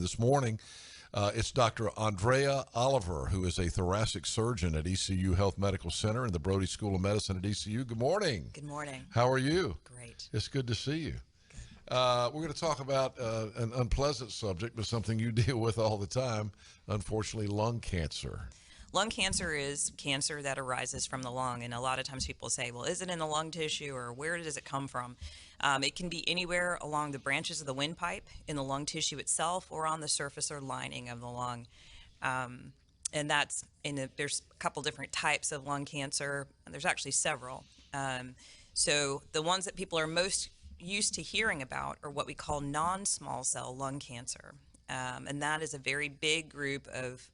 And this morning, it's Dr. Andrea Oliver, who is a thoracic surgeon at ECU Health Medical Center in the Brody School of Medicine at ECU. Good morning. Good morning. How are you? Great. It's good to see you. We're going to talk about an unpleasant subject, but something you deal with all the time, unfortunately, lung cancer. Lung cancer is cancer that arises from the lung, and a lot of times people say, well, is it in the lung tissue or where does it come from? It can be anywhere along the branches of the windpipe, in the lung tissue itself, or on the surface or lining of the lung. And there's a couple different types of lung cancer. There's actually several. So the ones that people are most used to hearing about are what we call non-small cell lung cancer. And that is a very big group of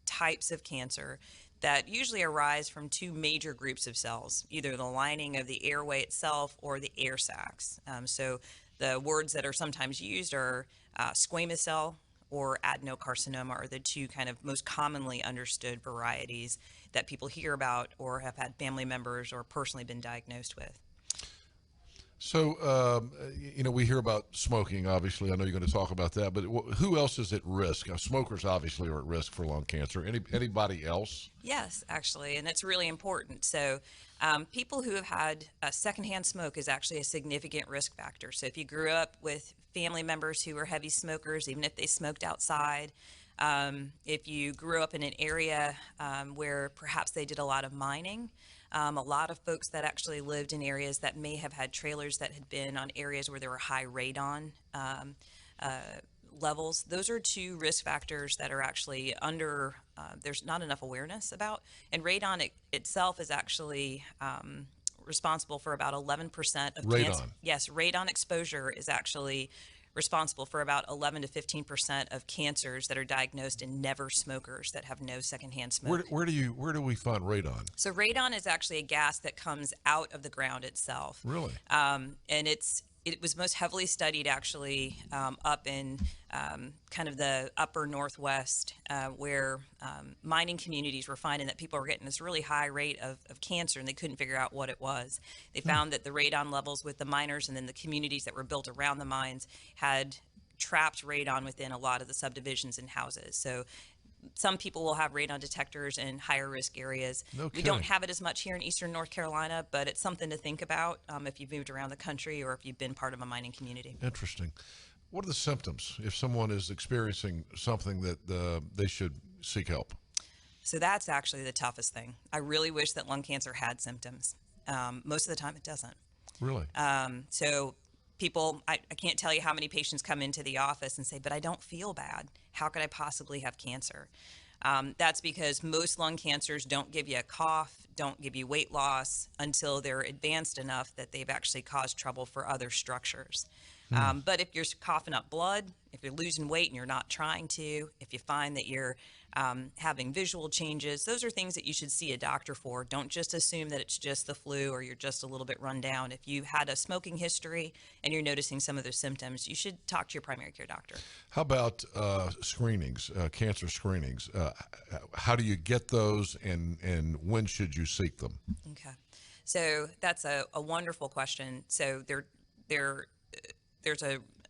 types of cancer that usually arise from two major groups of cells, either the lining of the airway itself or the air sacs. So the words that are sometimes used are squamous cell or adenocarcinoma are the two kind of most commonly understood varieties that people hear about or have had family members or personally been diagnosed with. So, we hear about smoking, obviously. I know you're going to talk about that, but who else is at risk? Smokers obviously are at risk for lung cancer. Anybody else? Yes, actually, and it's really important. So people who have had secondhand smoke is actually a significant risk factor. So if you grew up with family members who were heavy smokers, even if they smoked outside, if you grew up in an area where perhaps they did a lot of mining, a lot of folks that actually lived in areas that may have had trailers that had been on areas where there were high radon levels. Those are two risk factors that are actually there's not enough awareness about. And radon itself is actually responsible for about 11% of cancer. Yes, radon exposure is actually responsible for about 11 to 15% of cancers that are diagnosed in never smokers that have no secondhand smoke. Where do we find radon? So radon is actually a gas that comes out of the ground itself. Really? And it was most heavily studied actually up in kind of the upper Northwest where mining communities were finding that people were getting this really high rate of cancer and they couldn't figure out what it was. They found that the radon levels with the miners and then the communities that were built around the mines had trapped radon within a lot of the subdivisions and houses. So some people will have radon detectors in higher risk areas. Okay. We don't have it as much here in eastern North Carolina, but it's something to think about if you've moved around the country or if you've been part of a mining community. Interesting. What are the symptoms if someone is experiencing something that they should seek help? So that's actually the toughest thing. I really wish that lung cancer had symptoms. Most of the time it doesn't. Really? So people, I can't tell you how many patients come into the office and say, but I don't feel bad. How could I possibly have cancer? That's because most lung cancers don't give you a cough, don't give you weight loss until they're advanced enough that they've actually caused trouble for other structures. But if you're coughing up blood, if you're losing weight and you're not trying to, if you find that you're having visual changes, those are things that you should see a doctor for. Don't just assume that it's just the flu or you're just a little bit run down. If you had a smoking history and you're noticing some of those symptoms, you should talk to your primary care doctor. How about screenings, cancer screenings? How do you get those and when should you seek them? Okay. So that's a wonderful question. So there's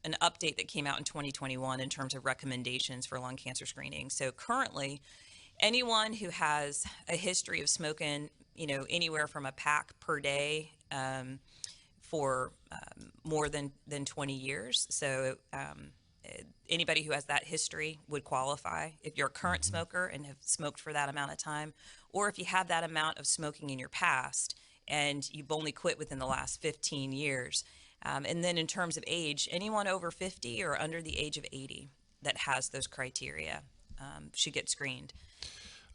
an update that came out in 2021 in terms of recommendations for lung cancer screening. So currently, anyone who has a history of smoking, anywhere from a pack per day for more than 20 years. So anybody who has that history would qualify if you're a current smoker and have smoked for that amount of time, or if you have that amount of smoking in your past and you've only quit within the last 15 years. And then in terms of age, anyone over 50 or under the age of 80 that has those criteria should get screened.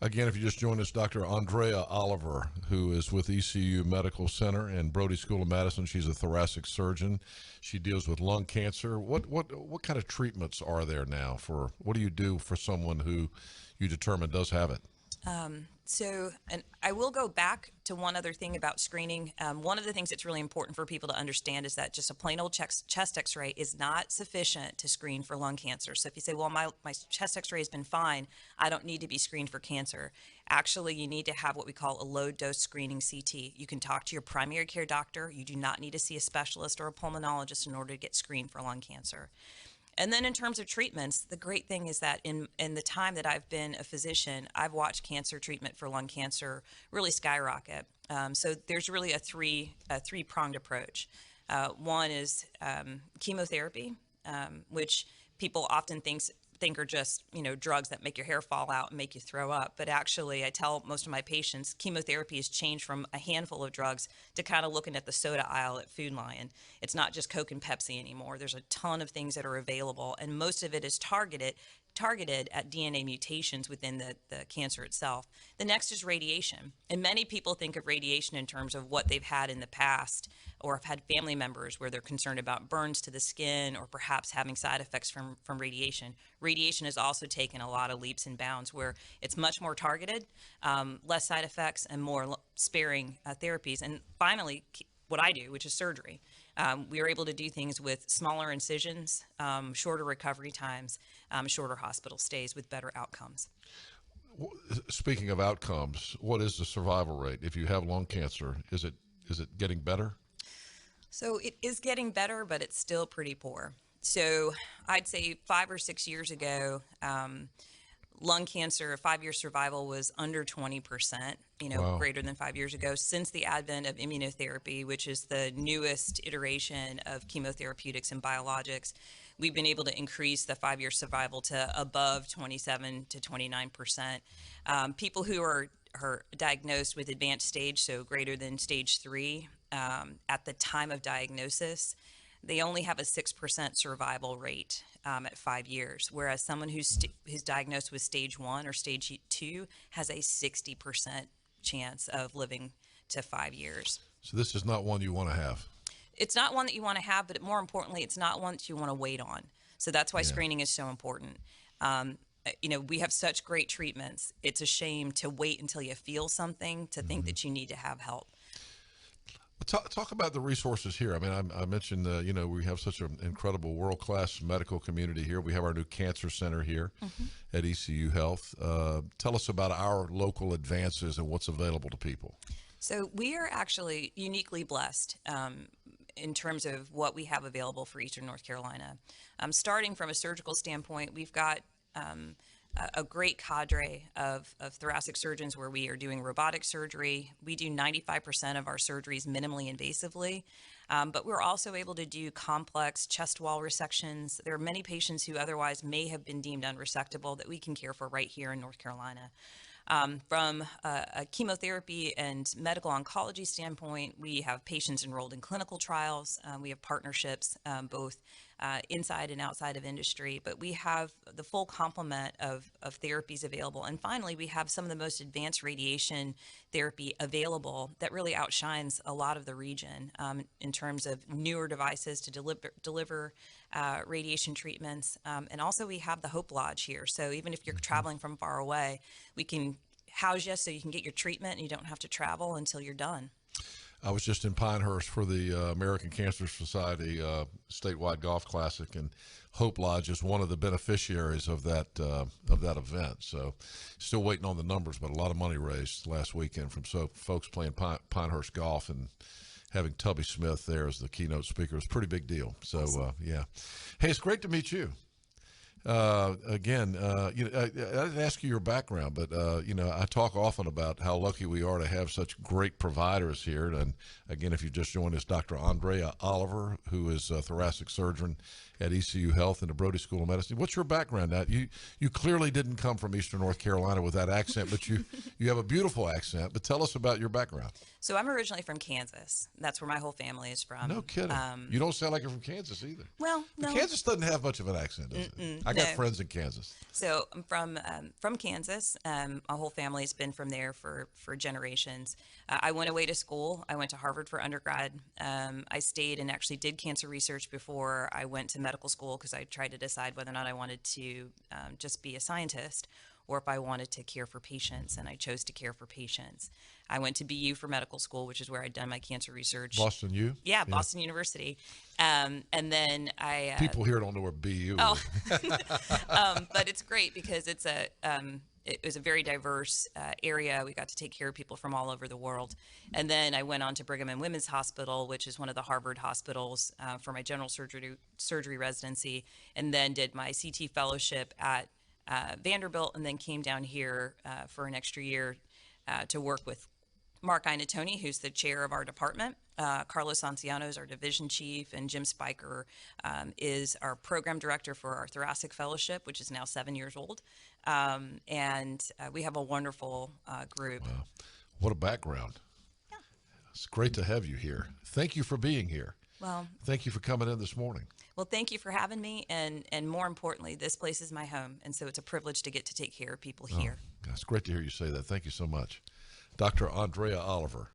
Again, if you just joined us, Dr. Andrea Oliver, who is with ECU Medical Center and Brody School of Medicine. She's a thoracic surgeon. She deals with lung cancer. What kind of treatments are there now what do you do for someone who you determine does have it? And I will go back to one other thing about screening. One of the things that's really important for people to understand is that just a plain old chest x-ray is not sufficient to screen for lung cancer. So if you say, well, my chest x-ray has been fine, I don't need to be screened for cancer. Actually, you need to have what we call a low dose screening CT. You can talk to your primary care doctor. You do not need to see a specialist or a pulmonologist in order to get screened for lung cancer. And then in terms of treatments, the great thing is that in the time that I've been a physician, I've watched cancer treatment for lung cancer really skyrocket. So there's really a three-pronged approach. One is chemotherapy, which people often think are just drugs that make your hair fall out and make you throw up. But actually, I tell most of my patients chemotherapy has changed from a handful of drugs to kind of looking at the soda aisle at Food Lion. It's not just Coke and Pepsi anymore. There's a ton of things that are available, and most of it is targeted at DNA mutations within the cancer itself. The next is radiation. And many people think of radiation in terms of what they've had in the past or have had family members where they're concerned about burns to the skin or perhaps having side effects from radiation. Radiation has also taken a lot of leaps and bounds where it's much more targeted, less side effects, and more sparing therapies. And finally, what I do, which is surgery. We are able to do things with smaller incisions, shorter recovery times, shorter hospital stays with better outcomes. Speaking of outcomes, what is the survival rate if you have lung cancer? Is it getting better? So it is getting better, but it's still pretty poor. So I'd say 5 or 6 years ago, lung cancer 5-year survival was under 20%, Wow. greater than 5 years ago. Since the advent of immunotherapy, which is the newest iteration of chemotherapeutics and biologics, we've been able to increase the 5-year survival to above 27 to 29%. People who are diagnosed with advanced stage, so greater than stage 3, at the time of diagnosis, they only have a 6% survival rate at 5 years, whereas someone who's diagnosed with stage 1 or stage 2 has a 60% chance of living to 5 years. So this is not one you want to have. It's not one that you want to have, but more importantly, it's not one that you want to wait on. So that's why screening is so important. We have such great treatments. It's a shame to wait until you feel something to think that you need to have help. Talk about the resources here. I mean, I mentioned, we have such an incredible world-class medical community here. We have our new cancer center here at ECU Health. Tell us about our local advances and what's available to people. So we are actually uniquely blessed in terms of what we have available for Eastern North Carolina. Starting from a surgical standpoint, we've got a great cadre of thoracic surgeons where we are doing robotic surgery. We do 95% of our surgeries minimally invasively, but we're also able to do complex chest wall resections. There are many patients who otherwise may have been deemed unresectable that we can care for right here in North Carolina. From a chemotherapy and medical oncology standpoint, we have patients enrolled in clinical trials. We have partnerships both inside and outside of industry, but we have the full complement of therapies available. And finally, we have some of the most advanced radiation therapy available that really outshines a lot of the region in terms of newer devices to deliver radiation treatments. And also we have the Hope Lodge here. So even if you're traveling from far away, we can house you so you can get your treatment and you don't have to travel until you're done. I was just in Pinehurst for the American Cancer Society statewide golf classic, and Hope Lodge is one of the beneficiaries of that event. So, still waiting on the numbers, but a lot of money raised last weekend from folks playing Pinehurst golf, and having Tubby Smith there as the keynote speaker is a pretty big deal. So, yeah. Hey, it's great to meet you. Again, I didn't ask you your background, but, I talk often about how lucky we are to have such great providers here. And again, if you just joined us, Dr. Andrea Oliver, who is a thoracic surgeon at ECU Health and the Brody School of Medicine. What's your background? Now, you clearly didn't come from Eastern North Carolina with that accent, but you have a beautiful accent. But tell us about your background. So I'm originally from Kansas. That's where my whole family is from. No kidding. You don't sound like you're from Kansas either. Well, no. Kansas doesn't have much of an accent, does it? I got friends in Kansas. So I'm from Kansas. My whole family's been from there for generations. I went away to school. I went to Harvard for undergrad. I stayed and actually did cancer research before I went to medical school because I tried to decide whether or not I wanted to just be a scientist or if I wanted to care for patients, and I chose to care for patients. I went to BU for medical school, which is where I'd done my cancer research. Boston U? Yeah, Boston University. And then I People here don't know where BU oh, is. but it's great because it was a very diverse area. We got to take care of people from all over the world. And then I went on to Brigham and Women's Hospital, which is one of the Harvard hospitals, for my general surgery residency, and then did my CT fellowship at Vanderbilt, and then came down here for an extra year to work with Mark Inatoni, who's the chair of our department. Carlos Anciano is our division chief, and Jim Spiker is our program director for our thoracic fellowship, which is now 7 years old. And we have a wonderful group. Wow. What a background. Yeah. It's great to have you here. Thank you for being here. Well, Thank you for coming in this morning. well, thank you for having me, and more importantly, this place is my home, and so it's a privilege to get to take care of people here. It's great to hear you say that. Thank you so much. Dr. Andrea Oliver.